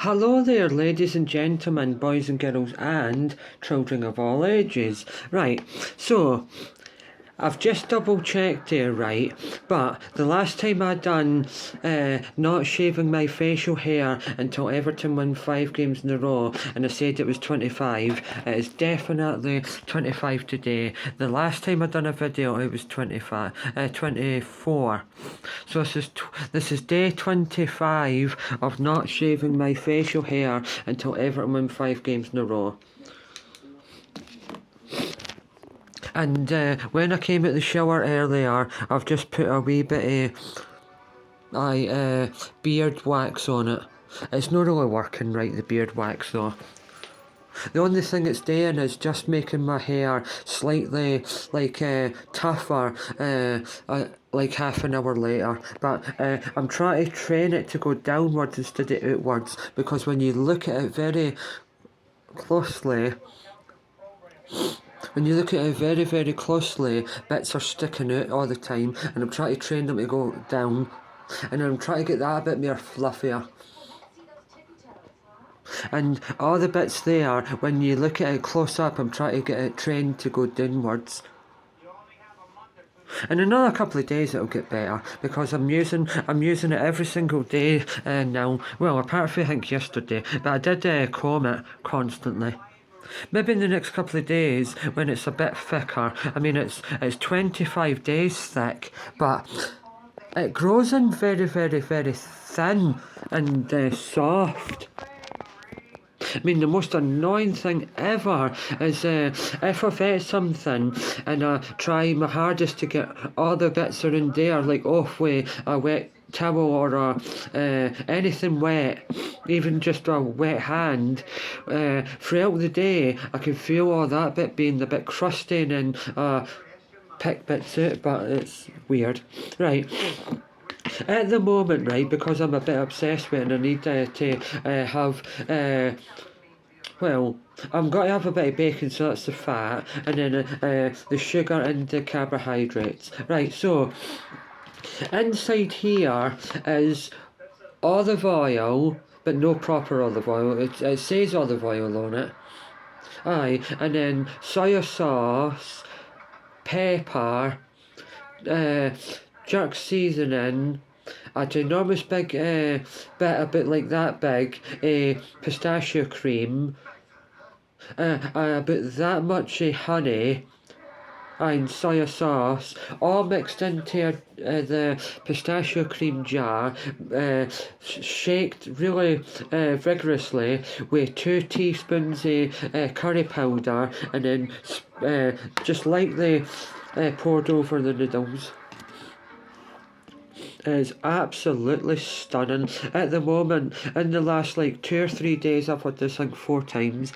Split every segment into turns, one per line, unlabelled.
Hello there, ladies and gentlemen, boys and girls, and children of all ages. Right, so I've just double checked there, right? But the last time I done not shaving my facial hair until Everton won 5 games in a row, and I said it was 25. It is definitely 25 today. The last time I done a video, it was 24. So this is day 25 of not shaving my facial hair until Everton won 5 games in a row. And when I came out the shower earlier, I've just put a wee bit of beard wax on it. It's not really working right, the beard wax though. The only thing it's doing is just making my hair slightly tougher like half an hour later. But I'm trying to train it to go downwards instead of outwards, because when you look at it very closely, very, very closely, bits are sticking out all the time, and I'm trying to train them to go down, and I'm trying to get that a bit more fluffier. And all the bits there, when you look at it close up, I'm trying to get it trained to go downwards. In another couple of days it'll get better, because I'm using it every single day now. Well, apart from I think yesterday, but I did comb it constantly. Maybe in the next couple of days when it's a bit thicker. I mean, it's 25 days thick, but it grows in very, very, very thin and soft. I mean, the most annoying thing ever is if I've ate something and I try my hardest to get all the bits around there, like off with a wet towel or anything wet, even just a wet hand, throughout the day I can feel all that bit being a bit crusty and pick bits out, but it's weird. Right. At the moment, right, because I'm a bit obsessed with it and I need to have, well, I'm going to have a bit of bacon, so that's the fat, and then the sugar and the carbohydrates. Right, so inside here is olive oil, but no proper olive oil. It says olive oil on it. Aye, and then soy sauce, pepper, jerk seasoning, a ginormous big bit, a bit like that big, pistachio cream, about that much honey, and soy sauce, all mixed into the pistachio cream jar, shaked really vigorously with 2 teaspoons of curry powder, and then just lightly poured over the noodles. Is absolutely stunning. At the moment, in the last 2 or 3 days, I've had this thing 4 times.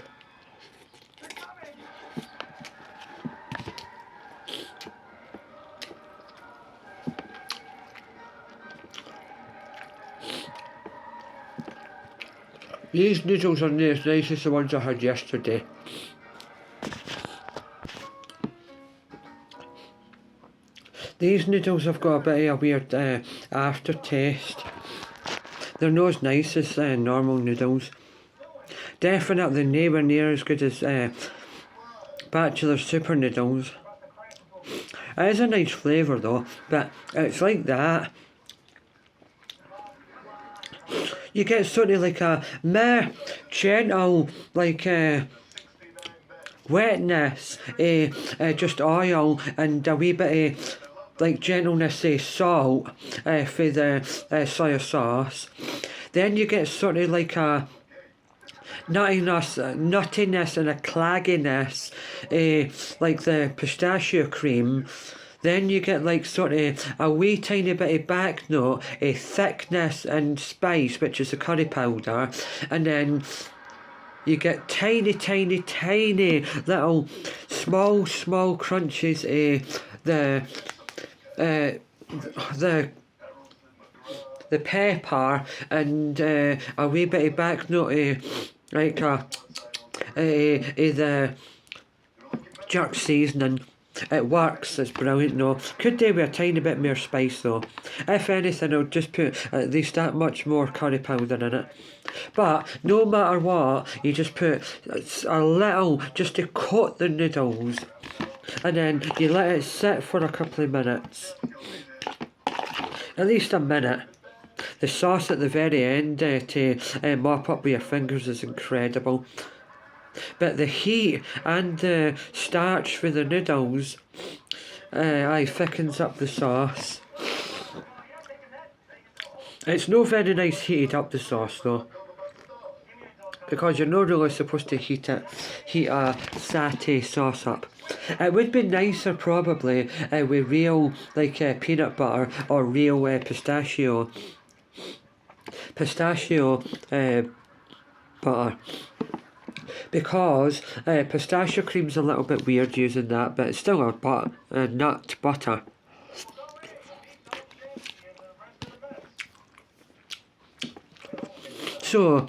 These noodles are as nice as the ones I had yesterday. These noodles have got a bit of a weird aftertaste. They're not as nice as normal noodles. Definitely nowhere near as good as Bachelor Super Noodles. It is a nice flavour though, but it's like that. You get sort of like a meh, gentle, wetness, just oil and a wee bit of gentleness of salt for the soy sauce. Then you get sort of like a nuttiness and a clagginess, like the pistachio cream. Then you get sort of a wee tiny bit of back note, a thickness and spice, which is the curry powder, and then you get tiny, tiny, tiny little small crunches of the pepper and a wee bit of back note of the jerk seasoning. It works, it's brilliant though. Could do with a tiny bit more spice though. If anything, I'll just put at least that much more curry powder in it. But no matter what, you just put a little just to coat the noodles, and then you let it sit for a couple of minutes. At least a minute. The sauce at the very end to mop up with your fingers is incredible. But the heat and the starch for the noodles, thickens up the sauce. It's no very nice heated up the sauce though, because you're not really supposed to heat a satay sauce up. It would be nicer probably with real peanut butter or real pistachio butter, because pistachio cream's a little bit weird using that, but it's still a nut butter. So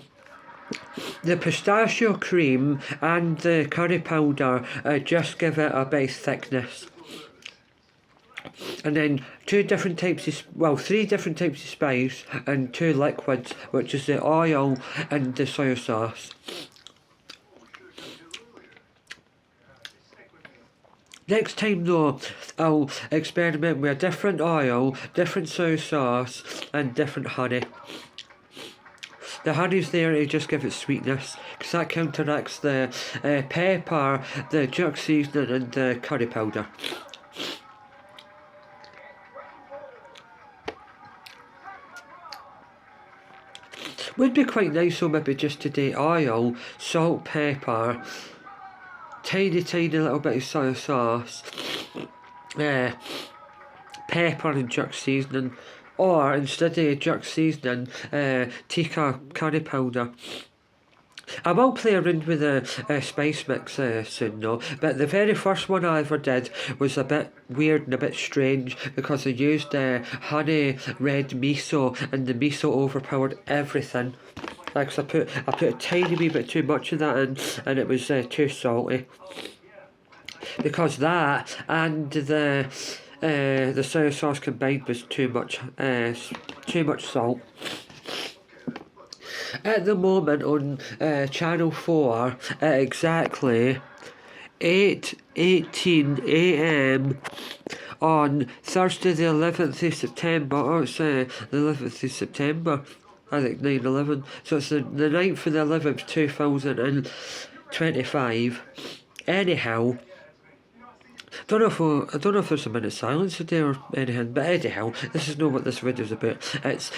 the pistachio cream and the curry powder just give it a bit of thickness. And then three different types of spice and 2 liquids, which is the oil and the soy sauce. Next time though, I'll experiment with a different oil, different soy sauce and different honey. The honey's there to just give it sweetness, because that counteracts the pepper, the jerk seasoning and the curry powder. Would be quite nice though, maybe just to do oil, salt, pepper, tiny little bit of soy sauce, pepper and jerk seasoning, or instead of jerk seasoning, tikka curry powder. I will play around with a spice mix soon though, but the very first one I ever did was a bit weird and a bit strange, because I used honey red miso, and the miso overpowered everything. Like, so I put a tiny wee bit too much of that in, and it was too salty. Because that and the soy sauce combined was too much salt. At the moment on Channel 4 at exactly 8:18 AM on Thursday the 11th of September, or it's the 11th of September, I think 9/11, so it's the 9th of the 11th 2025. Anyhow, I don't know if there's a minute silence today or anything, but anyhow, this is not what this video's about. It's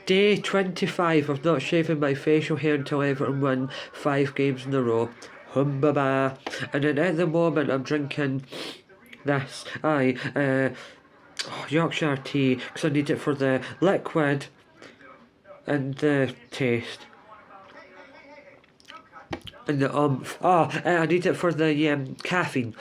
day 25 of not shaving my facial hair until Everton win 5 games in a row. Humbaba. And then at the moment I'm drinking this, Yorkshire tea, because I need it for the liquid and the taste. And the I need it for the caffeine.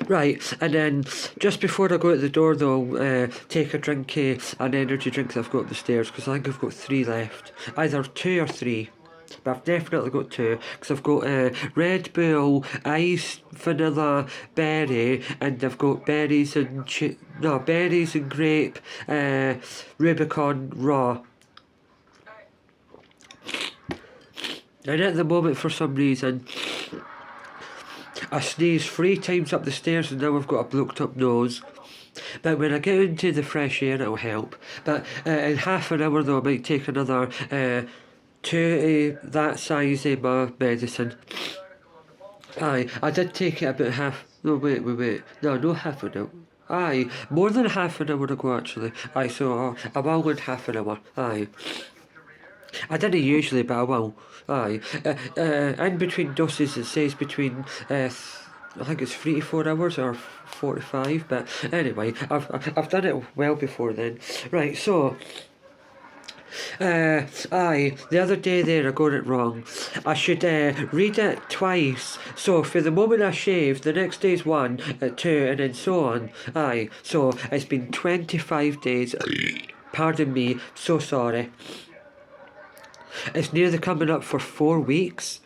Right, and then just before I go out the door though, take a drink, an energy drink that I've got up the stairs, because I think I've got 3 left, either 2 or 3, but I've definitely got 2, because I've got Red Bull, ice, vanilla, berry, and I've got berries and grape, Rubicon raw. And at the moment, for some reason, I sneezed 3 times up the stairs and now I've got a blocked up nose. But when I get into the fresh air it'll help. But in half an hour though I might take another 2 that size of my medicine. I did take it about half... No, wait. No, not half an hour. More than half an hour ago actually. So I'm all in half an hour. I didn't usually, but I will. In between doses it says between I think it's 3 to 4 hours or 45, but anyway, I've done it well before then. Right, so the other day there I got it wrong. I should read it twice. So for the moment I shave, the next day's 1, 2, and then so on. So it's been 25 days. Pardon me, so sorry. It's nearly coming up for 4 weeks.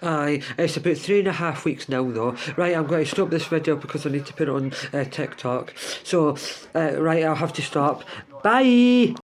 Aye, it's about 3.5 weeks now though. Right, I'm going to stop this video because I need to put it on TikTok. So, right, I'll have to stop. Bye!